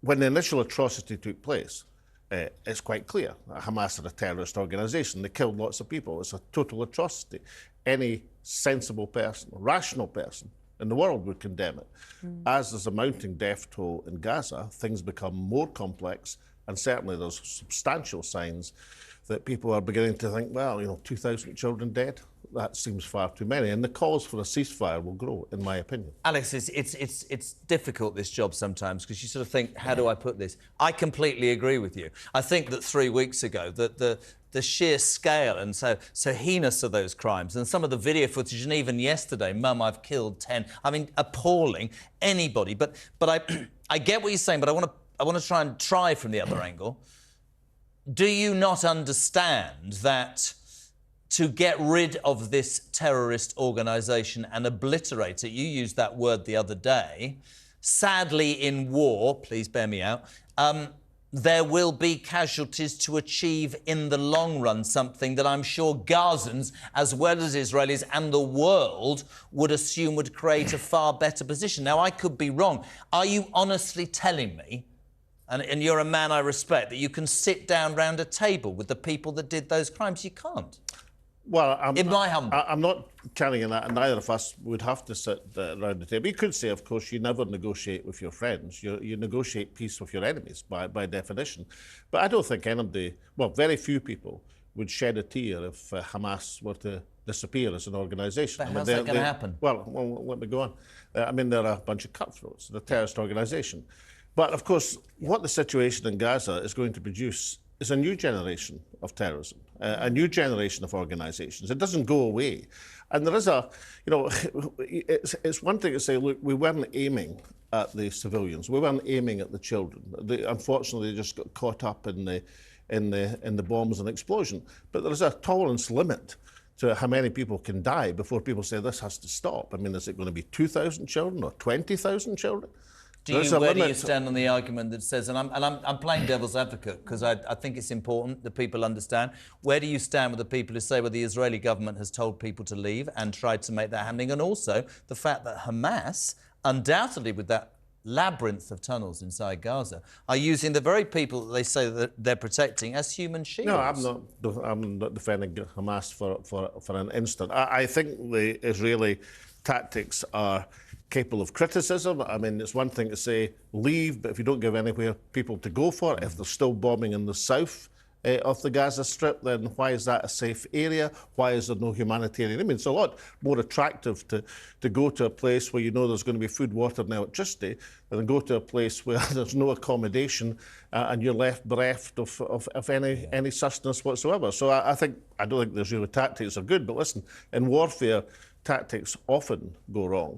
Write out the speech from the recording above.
when the initial atrocity took place, it's quite clear that Hamas are a terrorist organisation. They killed lots of people. It's a total atrocity. Any sensible person, rational person in the world would condemn it. As there's a mounting death toll in Gaza, things become more complex, and certainly there's substantial signs that people are beginning to think, well, 2,000 children dead, that seems far too many. And the calls for a ceasefire will grow, in my opinion. Alex, it's difficult, this job, sometimes, because you sort of think, how do I put this? I completely agree with you. I think that 3 weeks ago, that the sheer scale and so heinous of those crimes, and some of the video footage, and even yesterday, Mum, I've killed 10. I mean, appalling. Anybody. But I get what you're saying, but I want to try from the other angle. Do you not understand that to get rid of this terrorist organisation and obliterate it, you used that word the other day, sadly in war, please bear me out, there will be casualties to achieve in the long run something that I'm sure Gazans, as well as Israelis and the world, would assume would create a far better position. Now, I could be wrong. Are you honestly telling me, and you're a man I respect, that you can sit down round a table with the people that did those crimes? You can't. Well, I'm not carrying that, and neither of us would have to sit around the table. You could say, of course, you never negotiate with your friends. You negotiate peace with your enemies, by definition. But I don't think anybody, well, very few people would shed a tear if Hamas were to disappear as an organisation. But how's that going to happen? Well, let me go on. I mean, they're a bunch of cutthroats. They're a terrorist organisation. But, of course, what the situation in Gaza is going to produce is a new generation of terrorism, a new generation of organisations. It doesn't go away. And there is it's one thing to say, look, we weren't aiming at the civilians. We weren't aiming at the children. Unfortunately, they just got caught up in the bombs and explosion. But there is a tolerance limit to how many people can die before people say this has to stop. I mean, is it going to be 2,000 children or 20,000 children? Where do you stand on the argument that says, and I'm playing devil's advocate because I think it's important that people understand, where do you stand with the people who say, well, the Israeli government has told people to leave and tried to make that happening, and also the fact that Hamas, undoubtedly with that labyrinth of tunnels inside Gaza, are using the very people that they say that they're protecting as human shields? No, I'm not defending Hamas for an instant. I think the Israeli tactics are capable of criticism. I mean, it's one thing to say leave, but if you don't give anywhere people to go for, if they're still bombing in the south of the Gaza Strip, then why is that a safe area? Why is there no humanitarian? I mean, it's a lot more attractive to go to a place where you know there's going to be food, water and electricity than go to a place where there's no accommodation and you're left bereft of any sustenance whatsoever. So I don't think the Israeli tactics are good, but listen, in warfare, tactics often go wrong.